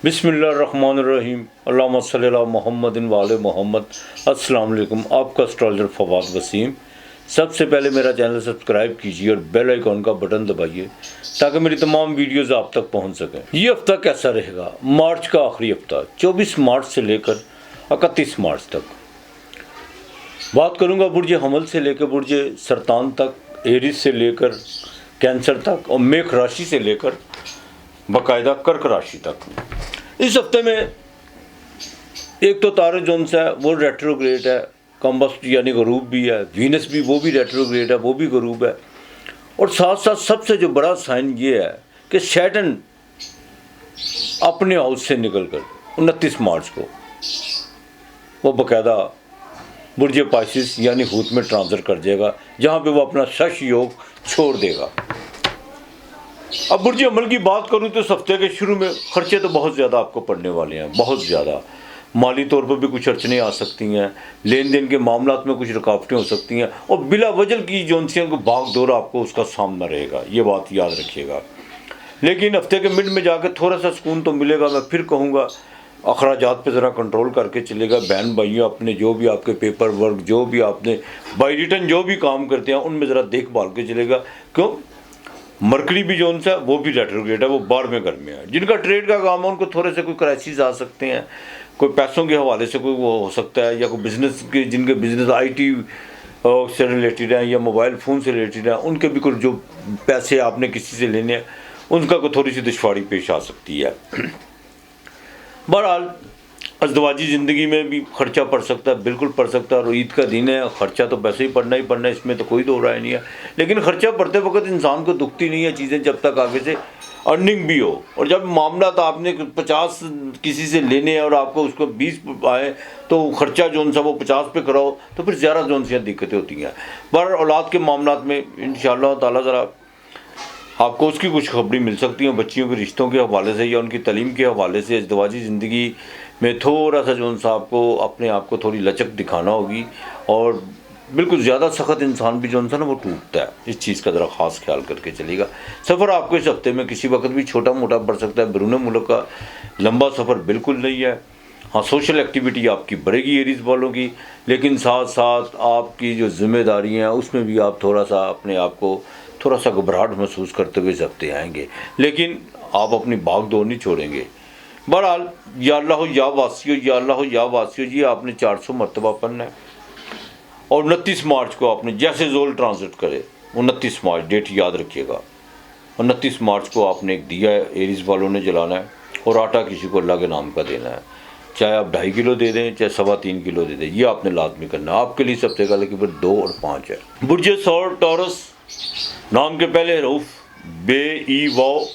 बिस्मिल्लाहिर्रहमानिर्रहीम अल्लाहुम्मा सल्ली अला मुहम्मदिन व आले मोहम्मद। अस्सलाम वालेकुम। आपका एस्ट्रोलॉजर फवाद वसीम। सबसे पहले मेरा चैनल सब्सक्राइब कीजिए और बेल आइकॉन का बटन दबाइए ताकि मेरी तमाम वीडियोस आप तक पहुंच सकें। ये हफ्ता कैसा रहेगा? मार्च का आखिरी हफ्ता 24 मार्च से लेकर 31 मार्च तक। बात करूंगा बुर्ज हमल से लेकर बुर्ज सरतान तक, एरिस से लेकर कैंसर तक और मेष राशि से लेकर बाकायदा कर्क राशि तक। इस हफ्ते में एक तो तारे जोन सा है वो रेट्रोग्रेड है, कम्बस्ट यानी गरूब भी है, वीनस भी वो भी रेट्रोग्रेड है, वो भी गरूब है। और साथ साथ सबसे जो बड़ा साइन ये है कि सैटर्न अपने हाउस से निकलकर 29 मार्च को वो बाकायदा बुर्ज पाइसिस यानी हूत में ट्रांसफर कर जाएगा, जहाँ पे वो अपना शश योग छोड़ देगा। अब बुर्ज अमल की बात करूं तो इस हफ्ते के शुरू में खर्चे तो बहुत ज़्यादा आपको पड़ने वाले हैं, बहुत ज़्यादा। माली तौर पर भी कुछ अड़चनें आ सकती हैं, लेन देन के मामलात में कुछ रुकावटें हो सकती हैं और बिला वजह की जोनसियों को भाग दौड़ आपको उसका सामना रहेगा, ये बात याद रखिएगा। लेकिन हफ्ते के मिड में जाकर थोड़ा सा सुकून तो मिलेगा। मैं फिर कहूँगा अखराजात पे ज़रा कंट्रोल करके चलेगा। बहन भाइयों, अपने जो भी आपके पेपर वर्क, जो भी आपने बाई रिटर्न जो भी काम करते हैं उनमें ज़रा देखभाल के चलेगा। क्यों? मरकरी भी जो उनसा वो भी रेट्रोग्रेड है, वो बाढ़ में घर में है। जिनका ट्रेड का काम है उनको थोड़े से कोई क्राइसिस आ सकते हैं, कोई पैसों के हवाले से कोई वो हो सकता है, या कोई बिजनेस के जिनके बिजनेस आईटी से रिलेटेड है या मोबाइल फ़ोन से रिलेटेड है, उनके भी कुछ जो पैसे आपने किसी से लेने हैं उनका कोई थोड़ी सी दुश्वारी पेश आ सकती है। बहरहाल अज़दवाजी ज़िंदगी में भी खर्चा पड़ सकता है, बिल्कुल पड़ सकता है। और ईद का दिन है, खर्चा तो वैसे ही पड़ना ही पड़ना है, इसमें तो कोई दो राय नहीं है। लेकिन खर्चा पड़ते वक्त इंसान को दुखती नहीं है चीज़ें जब तक आगे से अर्निंग भी हो। और जब मामला तो आपने 50 किसी से लेने हैं और आपको उसको 20 आए तो खर्चा जो सा वो 50 पे कराओ तो फिर ज़्यादा जो सी दिक्कतें होती हैं। पर औलाद के मामला में इंशाअल्लाह ताला ज़रा आपको उसकी कुछ खबरें मिल सकती हैं, बच्चियों के रिश्तों के हवाले से या उनकी तालीम के हवाले से। अज़दवाजी ज़िंदगी में थोड़ा सा जो सा आपको अपने आप को थोड़ी लचक दिखाना होगी और बिल्कुल ज़्यादा सख्त इंसान भी जो सा ना वो टूटता है। इस चीज़ का ज़रा ख़ास ख्याल करके चलेगा। सफ़र आपको इस हफ्ते में किसी वक्त भी छोटा मोटा पड़ सकता है, बैरून मुल्क का लंबा सफ़र बिल्कुल नहीं है। हाँ, सोशल एक्टिविटी आपकी बढ़ेगी एरीज वालों की, लेकिन साथ साथ आपकी जो जिम्मेदारियाँ हैं उसमें भी आप थोड़ा सा अपने आप को थोड़ा सा घबराहट महसूस करते हुए हफ्ते आएंगे, लेकिन आप अपनी भाग दौड़ नहीं छोड़ेंगे। बहरहाल या अल्लाह हो या वासियो, या अल्लाह हो या वासियो जी आपने 400 मरतबा पढ़ना है। और 29 मार्च को आपने जैसे जोल ट्रांसलेट करे 29 मार्च डेट याद रखिएगा। 29 मार्च को आपने एक दिया एरीज वालों ने जलाना है और आटा किसी को अल्लाह के नाम का देना है। चाहे आप 2.5 किलो दे दें, चाहे 3.25 किलो दे दें, ये आपने लाजमी करना है। आपके लिए सबसे पहले कि 2 और 5 है। बुर्ज सौर टॉरस, नाम के पहले हरूफ बे ई वाओ।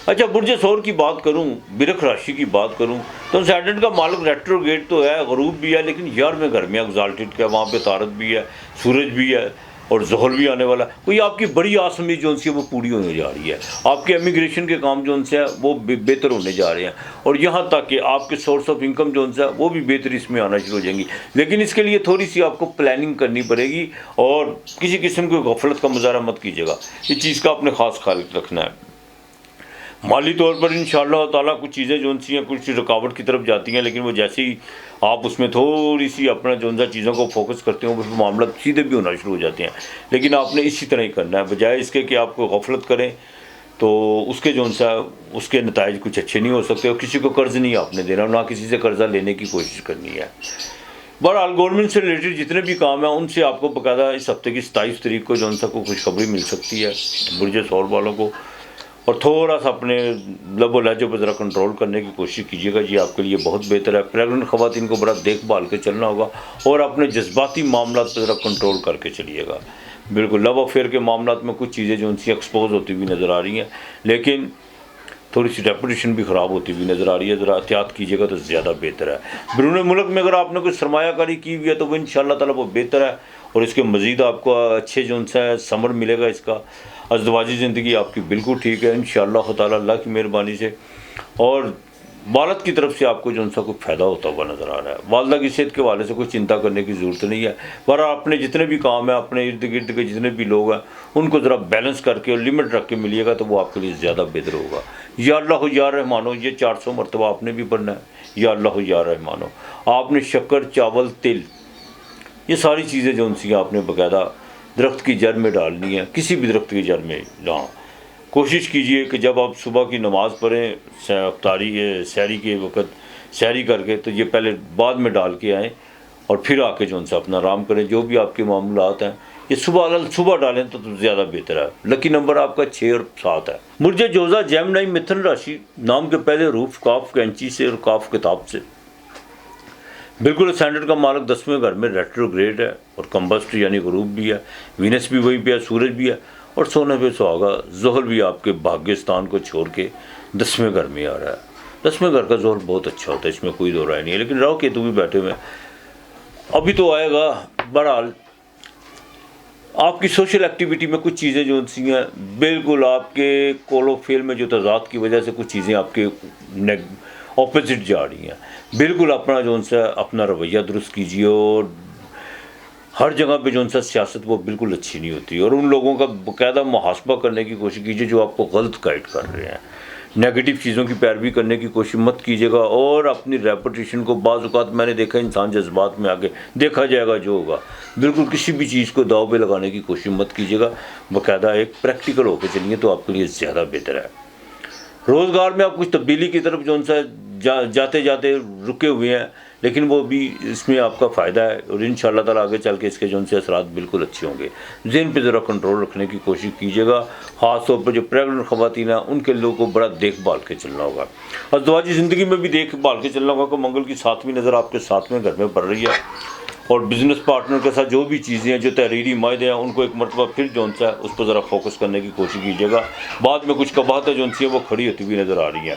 अच्छा, बुर्ज सौर की बात करूं, बिरख राशि की बात करूं तो सैटर्न का मालिक रेट्रोग्रेड तो है, गरूब भी है, लेकिन यार में घर में एग्जाल्टेड का, वहाँ पे तारत भी है, सूरज भी है और ज़ोहर भी आने वाला। कोई आपकी बड़ी आसमी जो सी है वो पूरी होने जा रही है। आपके इमिग्रेशन के काम जो से है वो बेहतर होने जा रहे हैं और यहाँ तक कि आपके सोर्स ऑफ इनकम जो है वो भी बेहतर इसमें आना शुरू हो जाएंगी। लेकिन इसके लिए थोड़ी सी आपको प्लानिंग करनी पड़ेगी और किसी किस्म की गफलत का मुजाहरा मत कीजिएगा। इस चीज़ का अपने ख़ास ख्याल रखना है। माली तौर पर इंशाअल्लाह ताला कुछ चीज़ें जो सी हैं कुछ रुकावट की तरफ जाती हैं, लेकिन वो जैसे ही आप उसमें थोड़ी सी अपना जो सा चीज़ों को फोकस करते हो वो मामला सीधे भी होना शुरू हो जाते हैं। लेकिन आपने इसी तरह ही करना है, बजाय इसके कि आपको गफलत करें तो उसके जो सा उसके नताइज कुछ अच्छे नहीं हो सकते। और किसी को कर्ज़ नहीं आपने देना, ना किसी से कर्ज़ा लेने की कोशिश करनी है। बहरहाल गवर्नमेंट से रिलेटेड जितने भी काम हैं उनसे आपको बाकायदा इस हफ्ते की 27 तारीख को जो सा को खुशखबरी मिल सकती है बुर्ज सौर वालों को। और थोड़ा सा अपने लबो लहजे पर ज़रा कंट्रोल करने की कोशिश कीजिएगा जी, आपके लिए बहुत बेहतर है। प्रेगनेंट ख़वातीन को बड़ा देखभाल के चलना होगा और अपने जज्बाती मामला पर ज़रा कंट्रोल करके चलिएगा। बिल्कुल लव अफेयर के मामला में कुछ चीज़ें जो उनसे एक्सपोज होती हुई नज़र आ रही हैं, लेकिन थोड़ी सी रेपुटेशन भी ख़राब होती हुई नज़र आ रही है। ज़रा एहतियात कीजिएगा तो ज़्यादा बेहतर है। बैरून मुल्क में अगर आपने कोई सरमायाकारी की हुई है तो वो इंशाअल्लाह ताला वो बेहतर है और इसके मज़ीद आपको अच्छे जो सा समर मिलेगा इसका। अज़दवाजी ज़िंदगी आपकी बिल्कुल ठीक है इंशाअल्लाह ताला, अल्लाह की मेहरबानी से। और والد کی طرف سے آپ کو جو ان سا کوئی فائدہ ہوتا ہوا نظر آ رہا ہے. والدہ کی صحت کے حوالے سے کوئی چنتا کرنے کی ضرورت نہیں ہے. پر اپنے جتنے بھی کام ہیں، اپنے ارد گرد کے جتنے بھی لوگ ہیں، ان کو ذرا بیلنس کر کے اور لمٹ رکھ کے ملیے گا تو وہ آپ کے لیے زیادہ بہتر ہوگا. یا اللہ یا رحمانو، یہ 400 مرتبہ آپ نے بھی پڑھنا ہے. یا اللہ یا رحمانو. آپ نے شکر، چاول، تل، یہ ساری چیزیں جو ان سی آپ نے باقاعدہ درخت کی جڑ میں ڈالنی ہے. کسی بھی درخت کی جڑ میں کوشش کیجئے کہ جب آپ صبح کی نماز پڑھیں، سحری کے وقت سحری کر کے، تو یہ پہلے بعد میں ڈال کے آئیں اور پھر آ کے جو ان سے اپنا آرام کریں. جو بھی آپ کے معاملات ہیں یہ صبح ڈالیں تو زیادہ بہتر ہے. لکی نمبر آپ کا 6 اور 7 ہے. برج جوزہ جیمنائی متھن راشی، نام کے پہلے حروف کاف کینچی سے اور کاف کتاب سے. بالکل اسٹینڈرڈ کا مالک 10ویں گھر میں ریٹروگریڈ ہے اور کمبسٹ یعنی غروب بھی ہے. وینس بھی وہی پہ ہے، سورج بھی ہے اور سونے پہ سہاگا. زحل بھی آپ کے بھاگیستان کو چھوڑ کے 10ویں گھر میں آ رہا ہے. 10ویں گھر کا زحل بہت اچھا ہوتا ہے، اس میں کوئی دو رائے نہیں ہے. لیکن راہو کیتو بھی بیٹھے ہوئے ہیں، ابھی تو آئے گا. بہرحال آپ کی سوشل ایکٹیویٹی میں کچھ چیزیں جو سی ہیں بالکل آپ کے کولو فیل میں جو تضاد کی وجہ سے کچھ چیزیں آپ کے اپوزٹ جا رہی ہیں. بالکل اپنا جو ان سے اپنا رویہ درست کیجیے اور ہر جگہ پہ جو ان سے سیاست وہ بالکل اچھی نہیں ہوتی. اور ان لوگوں کا باقاعدہ محاسبہ کرنے کی کوشش کیجیے جو آپ کو غلط گائیڈ کر رہے ہیں. نیگیٹو چیزوں کی پیروی کرنے کی کوشش مت کیجیے گا. اور اپنی ریپوٹیشن کو، بعض اوقات میں نے دیکھا انسان جذبات میں آگے دیکھا جائے گا جو ہوگا. بالکل کسی بھی چیز کو داؤ پہ لگانے کی کوشش مت کیجیے گا. باقاعدہ ایک پریکٹیکل ہو کے چلیے تو آپ کے لیے زیادہ بہتر ہے. روزگار میں آپ کچھ تبدیلی کی طرف جو ان سے جاتے جاتے رکے ہوئے ہیں، لیکن وہ بھی اس میں آپ کا فائدہ ہے اور ان شاء اللہ تعالیٰ آگے چل کے اس کے جو ان سے اثرات بالکل اچھے ہوں گے. ذہن پہ ذرا کنٹرول رکھنے کی کوشش کیجیے گا. خاص طور پر جو پریگننٹ خواتین ہیں ان کے لوگوں کو بڑا دیکھ بھال کے چلنا ہوگا. ازدواجی زندگی میں بھی دیکھ بھال کے چلنا ہوگا کہ منگل کی 7ویں نظر آپ کے 7ویں گھر میں پڑ رہی ہے. اور بزنس پارٹنر کے ساتھ جو بھی چیزیں ہیں، جو تحریری معاہدے ہیں، ان کو ایک مرتبہ پھر جو ان سے اس پر ذرا فوکس کرنے کی کوشش کیجیے گا. بعد میں کچھ قباحتیں جو ان سے وہ کھڑی ہوتی ہوئی نظر آ رہی ہیں.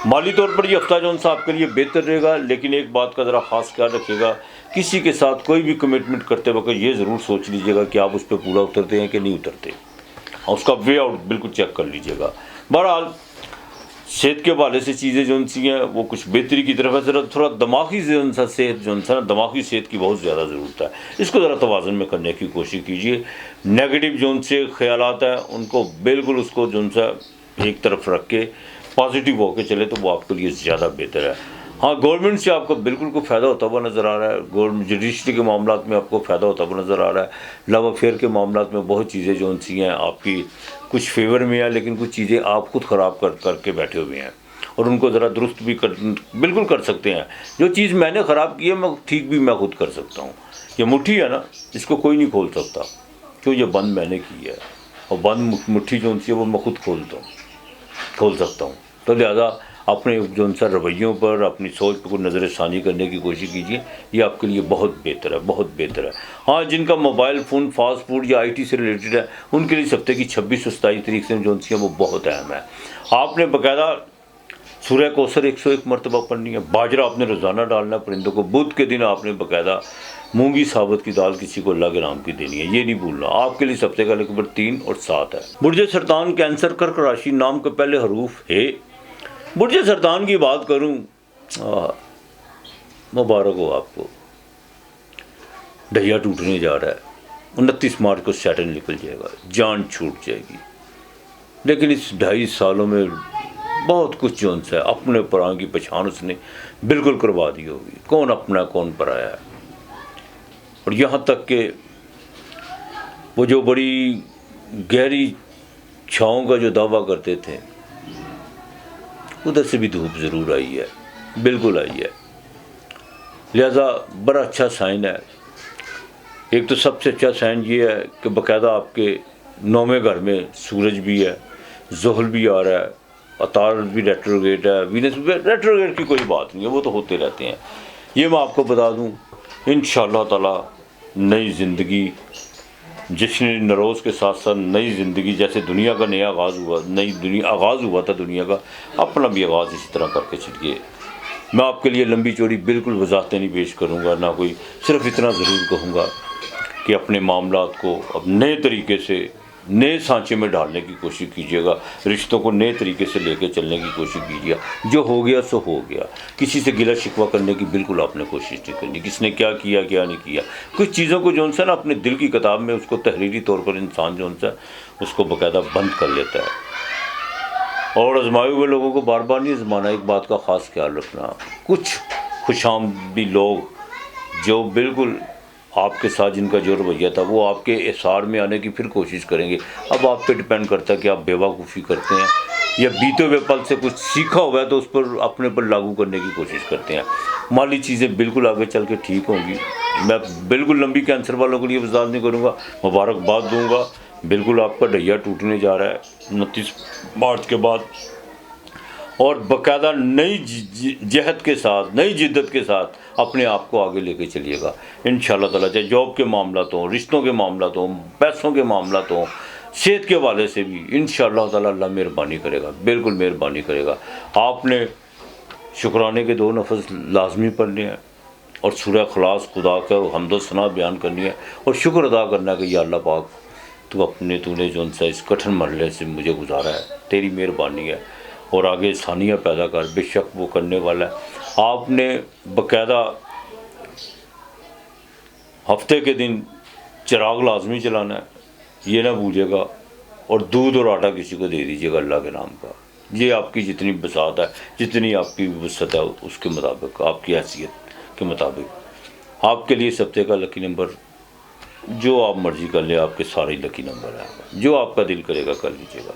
مالی طور پر یہ ہفتہ جو ان سے آپ کے لیے بہتر رہے گا. لیکن ایک بات کا ذرا خاص خیال رکھیے گا، کسی کے ساتھ کوئی بھی کمٹمنٹ کرتے وقت یہ ضرور سوچ لیجیے گا کہ آپ اس پہ پورا اترتے ہیں کہ نہیں اترتے، اور اس کا وے آؤٹ بالکل چیک کر لیجیے گا. بہرحال صحت کے حوالے سے چیزیں جو ان سی ہیں وہ کچھ بہتری کی طرف ہے. ذرا تھوڑا دماغی صحت جو ان سے دماغی صحت کی بہت زیادہ ضرورت ہے. اس کو ذرا توازن میں کرنے کی کوشش کیجیے. نیگیٹو جو ان سے خیالات ہیں ان کو بالکل اس کو جو ان سے ایک طرف رکھ کے پازیٹیو ہو کے چلے تو وہ آپ کے لیے زیادہ بہتر ہے. ہاں، گورنمنٹ سے آپ کو بالکل کوئی فائدہ ہوتا ہوا نظر آ رہا ہے. گورنمنٹ جوڈیشری کے معاملات میں آپ کو فائدہ ہوتا ہوا نظر آ رہا ہے. لو افیئر کے معاملات میں بہت چیزیں جو ان سی ہیں آپ کی کچھ فیور میں ہیں، لیکن کچھ چیزیں آپ خود خراب کر کے بیٹھے ہوئے ہیں اور ان کو ذرا درست بھی بالکل کر سکتے ہیں. جو چیز میں نے خراب کی ہے میں ٹھیک بھی میں خود کر سکتا ہوں. یہ مٹھی ہے نا، اس کو کوئی نہیں کھول سکتا، کیوں یہ بند میں نے کی ہے اور بند مٹھی جو ان سی ہے وہ میں خود کھول سکتا ہوں. تو لہٰذا اپنے جو ان سے رویوں پر، اپنی سوچ پہ کوئی نظر ثانی کرنے کی کوشش کیجیے. یہ آپ کے لیے بہت بہتر ہے، بہت بہتر ہے. ہاں، جن کا موبائل فون، فاسٹ فوڈ یا آئی ٹی سے ریلیٹڈ ہے ان کے لیے اس ہفتے کی 26 اور 27 تاریخ سے جو ان سی ہے وہ بہت اہم ہے. آپ نے باقاعدہ سورہ کوثر 101 مرتبہ پڑھنی ہے. باجرہ آپ نے روزانہ ڈالنا ہے پرندوں کو. بدھ کے دن آپ نے باقاعدہ مونگی ثابت کی دال کسی کو اللہ کے نام کی دینی ہے، یہ نہیں بھولنا. آپ کے لیے اس ہفتے کا نمبر 3 اور 7 ہے. برج سرطان کینسر کرک راشی، نام کے پہلے حروف ہے. برج سرطان کی بات کروں، مبارک ہو آپ کو، ڈھیا ٹوٹنے جا رہا ہے. 29 مارچ کو سیٹرن نکل جائے گا، جان چھوٹ جائے گی. لیکن اس 2.5 سالوں میں بہت کچھ جو ان سے اپنے پراں کی پہچان اس نے بالکل کروا دی ہوگی. کون اپنا کون پرایا ہے. اور یہاں تک کہ وہ جو بڑی گہری چھاؤں کا جو دعویٰ کرتے تھے ادھر سے بھی دھوپ ضرور آئی ہے، بالکل آئی ہے. لہذا بڑا اچھا سائن ہے. ایک تو سب سے اچھا سائن یہ ہے کہ باقاعدہ آپ کے 9ویں گھر میں سورج بھی ہے، زحل بھی آ رہا ہے، عطارد بھی ریٹروگریڈ ہے، وینس بھی. ریٹروگریڈ کی کوئی بات نہیں ہے، وہ تو ہوتے رہتے ہیں. یہ میں آپ کو بتا دوں انشاءاللہ تعالی نئی زندگی، جشن نوروز کے ساتھ ساتھ نئی زندگی، جیسے دنیا کا نیا آغاز ہوا، نئی دنیا آغاز ہوا تھا دنیا کا، اپنا بھی آغاز اسی طرح کر کے چلیے. میں آپ کے لیے لمبی چوڑی بالکل وضاحتیں نہیں پیش کروں گا، نہ کوئی، صرف اتنا ضرور کہوں گا کہ اپنے معاملات کو اب نئے طریقے سے नए सांचे में डालने की कोशिश कीजिएगा, रिश्तों को नए तरीके से लेके चलने की कोशिश कीजिए। जो हो गया सो हो गया, किसी से गिला शिकवा करने की बिल्कुल आपने कोशिश नहीं करनी, किसने क्या किया क्या नहीं किया। कुछ चीज़ों को जो सा ना अपने दिल की किताब में उसको तहरीरी तौर पर इंसान जो सा उसको बाकायदा बंद कर लेता है। और आजमाए हुए लोगों को बार बार नहीं आजमाना, एक बात का ख़ास ख्याल रखना। कुछ खुशामदी लोग जो बिल्कुल आपके साथ जिनका जो रवैया था वो आपके एसार में आने की फिर कोशिश करेंगे। अब आप पे डिपेंड करता है कि आप बेवकूफ़ी करते हैं या बीते हुए पल से कुछ सीखा हुआ है तो उस पर अपने पर लागू करने की कोशिश करते हैं। माली चीज़ें बिल्कुल आगे चल के ठीक होंगी। मैं बिल्कुल लंबी कैंसर वालों के लिए वजाहत नहीं करूँगा, मुबारकबाद दूँगा। बिल्कुल आपका ढैया टूटने जा रहा है 29 मार्च के बाद, और बाकायदा नई जहद के साथ, नई जिद्दत के साथ अपने आप को आगे लेके चलिएगा इंशाअल्लाह ताला। चाहे जॉब के मामला हो, रिश्तों के मामला हो, पैसों के मामला हो, सेहत के हवाले से भी इंशाअल्लाह ताला अल्लाह मेहरबानी करेगा, बिल्कुल मेहरबानी करेगा। आपने शुक्राने के 2 नफज लाजमी पढ़ने हैं और सूरह इखलास खुदा का हम्द व सना बयान करनी है और शुक्र अदा करना है कि या अल्लाह पाक तूने जो सा इस कठिन मरहले से मुझे गुजारा है, तेरी मेहरबानी है और आगे आसानियाँ पैदा कर, बेशक वो करने वाला है। आपने बाकायदा हफ्ते के दिन चिराग लाजमी चलाना है, ये ना भूलिएगा, और दूध और आटा किसी को दे दीजिएगा अल्लाह के नाम का। ये आपकी जितनी बसात है, जितनी आपकी वसत है, उसके मुताबिक, आपकी हैसियत के मुताबिक। आपके लिए इस हफ्ते का लकी नंबर जो आप मर्ज़ी कर ले, आपके सारे लकी नंबर हैं, जो आपका दिल करेगा कर लीजिएगा।